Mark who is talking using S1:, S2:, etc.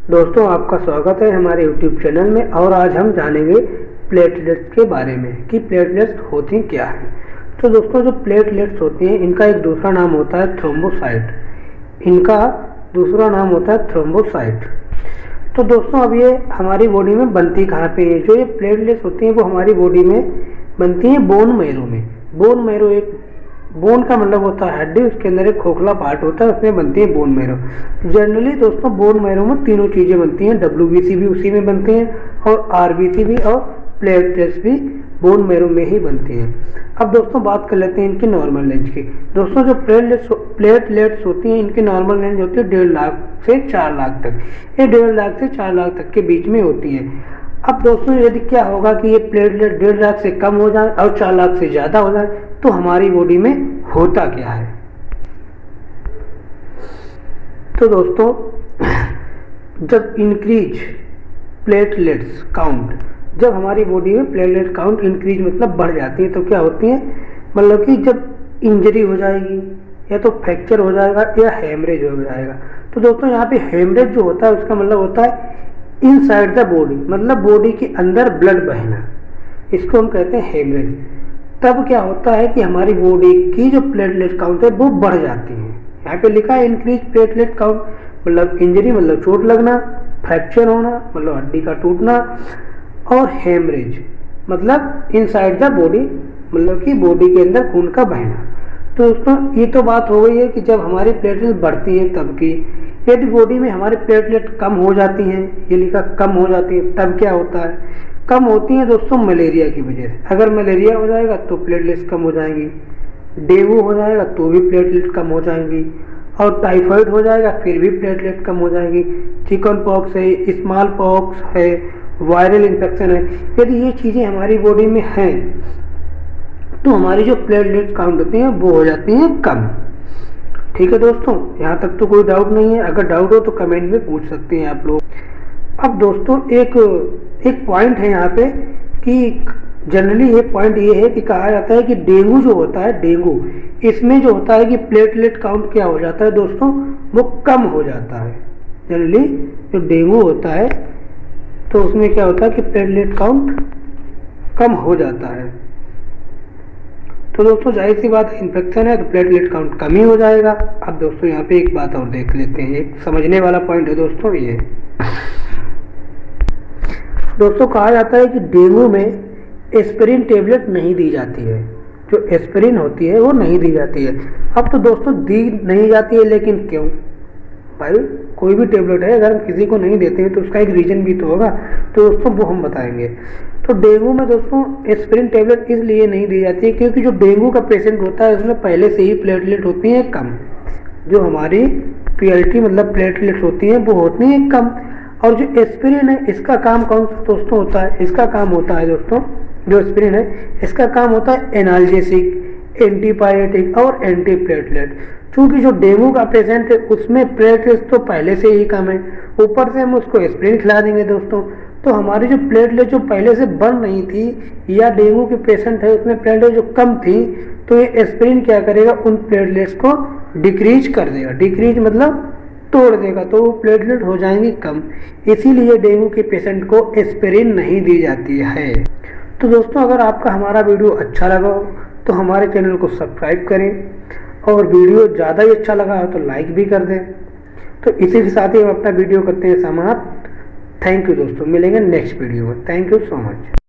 S1: दोस्तों, आपका स्वागत है हमारे YouTube चैनल में। और आज हम जानेंगे प्लेटलेट्स के बारे में कि प्लेटलेट्स होती क्या है। तो दोस्तों, जो प्लेटलेट्स होती हैं इनका एक दूसरा नाम होता है थ्रोम्बोसाइट। इनका दूसरा नाम होता है थ्रोम्बोसाइट। तो दोस्तों, अब ये हमारी बॉडी में बनती कहाँ पे है? जो ये प्लेटलेट्स होती हैं वो हमारी बॉडी में बनती हैं बोन मैरो में। बोन मैरो, एक बोन का मतलब होता है हड्डी, उसके अंदर एक खोखला पार्ट होता है, उसमें बनती है बोन मैरो। जनरली दोस्तों बोन मैरो में तीनों चीज़ें बनती हैं, WBC भी उसी में बनती हैं और RBC भी और प्लेटलेट्स भी बोन मैरो में ही बनती हैं। अब दोस्तों बात कर लेते हैं इनकी नॉर्मल रेंज की। दोस्तों, जो प्लेटलेट्स होती हैं इनकी नॉर्मल रेंज होती है 1.5 लाख से 4 लाख तक। ये 1.5 लाख से 4 लाख तक के बीच में होती हैं। अब दोस्तों, यदि क्या होगा कि ये प्लेटलेट 1.5 लाख से कम हो जाए और 4 लाख से ज़्यादा हो जाए तो हमारी बॉडी में होता क्या है? तो दोस्तों, जब इंक्रीज प्लेटलेट्स काउंट, जब हमारी बॉडी में प्लेटलेट काउंट इंक्रीज मतलब बढ़ जाती है तो क्या होती है, मतलब कि जब इंजरी हो जाएगी या तो फ्रैक्चर हो जाएगा या हेमरेज हो जाएगा। तो दोस्तों, यहाँ पे हेमरेज जो होता है उसका मतलब होता है इनसाइड द बॉडी, मतलब बॉडी के अंदर ब्लड बहना, इसको हम कहते हैं हेमरेज। तब क्या होता है कि हमारी बॉडी की जो प्लेटलेट काउंट है वो बढ़ जाती है। यहाँ पे लिखा है इंक्रीज प्लेटलेट काउंट, मतलब इंजरी मतलब चोट लगना, फ्रैक्चर होना मतलब हड्डी का टूटना, और हेमरेज मतलब इनसाइड द बॉडी, मतलब कि बॉडी के अंदर खून का बहना। तो दोस्तों, ये तो बात हो गई है कि जब हमारी प्लेटलेट बढ़ती है तब की। यदि बॉडी में हमारी प्लेटलेट कम हो जाती हैं, ये लिखा कम हो जाती है, तब क्या होता है? कम होती हैं दोस्तों मलेरिया की वजह से। अगर मलेरिया हो जाएगा तो प्लेटलेट्स कम हो जाएंगी, डेंगू हो जाएगा तो भी प्लेटलेट कम हो जाएंगी, और टाइफाइड हो जाएगा फिर भी प्लेटलेट कम हो जाएगी, चिकन पॉक्स है, स्मॉल पॉक्स है, वायरल इन्फेक्शन है, यदि ये चीज़ें हमारी बॉडी में हैं तो हमारी जो प्लेटलेट काउंट होती हैं वो हो जाती हैं कम। ठीक है दोस्तों, यहाँ तक तो कोई डाउट नहीं है। अगर डाउट हो तो कमेंट में पूछ सकते हैं आप लोग। अब दोस्तों, एक पॉइंट है यहाँ पे कि जनरली ये पॉइंट ये है कि कहा जाता है कि डेंगू जो होता है, डेंगू, इसमें जो होता है कि प्लेटलेट काउंट क्या हो जाता है दोस्तों, वो कम हो जाता है। जनरली जो डेंगू होता है तो उसमें क्या होता है कि प्लेटलेट काउंट कम हो जाता है। तो दोस्तों, जाहिर सी बात है इन्फेक्शन है तो प्लेटलेट काउंट कम ही हो जाएगा। अब दोस्तों, यहाँ पे एक बात और देख लेते हैं, एक समझने वाला पॉइंट है दोस्तों ये। दोस्तों, कहा जाता है कि डेंगू में एस्पिरिन टेबलेट नहीं दी जाती है, जो एस्पिरिन होती है वो नहीं दी जाती है। अब तो दोस्तों दी नहीं जाती है, लेकिन क्यों भाई? कोई भी टेबलेट है अगर हम किसी को नहीं देते हैं तो उसका एक रीजन भी तो होगा, तो दोस्तों वो हम बताएंगे। तो डेंगू में दोस्तों एस्पिरिन टेबलेट इसलिए नहीं दी जाती है क्योंकि जो डेंगू का पेशेंट होता है उसमें पहले से ही प्लेटलेट होती हैं कम, जो हमारी PLT मतलब प्लेटलेट्स होती हैं वो होती हैं कम। और जो एस्पिरिन है इसका काम कौन सा दोस्तों होता है? इसका काम होता है दोस्तों, जो एस्पिरिन है इसका काम होता है एनाल्जेसिक, एंटीपायरेटिक और एंटी प्लेटलेट। क्योंकि जो डेंगू का पेशेंट है उसमें प्लेटलेट्स तो पहले से ही कम है, ऊपर से हम उसको एस्पिरिन खिला देंगे दोस्तों, तो हमारी जो प्लेटलेट जो पहले से बन रही थी, या डेंगू के पेशेंट है उसमें प्लेटलेट जो कम थी, तो ये एस्पिरिन क्या करेगा, उन प्लेटलेट्स को डिक्रीज कर देगा। डिक्रीज मतलब तोड़ देगा, तो वो प्लेटलेट हो जाएंगी कम। इसीलिए डेंगू के पेशेंट को एस्पिरिन नहीं दी जाती है। तो दोस्तों, अगर आपका हमारा वीडियो अच्छा लगा हो तो हमारे चैनल को सब्सक्राइब करें, और वीडियो ज़्यादा ही अच्छा लगा हो तो लाइक भी कर दें। तो इसी के साथ ही हम अपना वीडियो करते हैं समाप्त। थैंक यू दोस्तों, मिलेंगे नेक्स्ट वीडियो में। Thank you so much.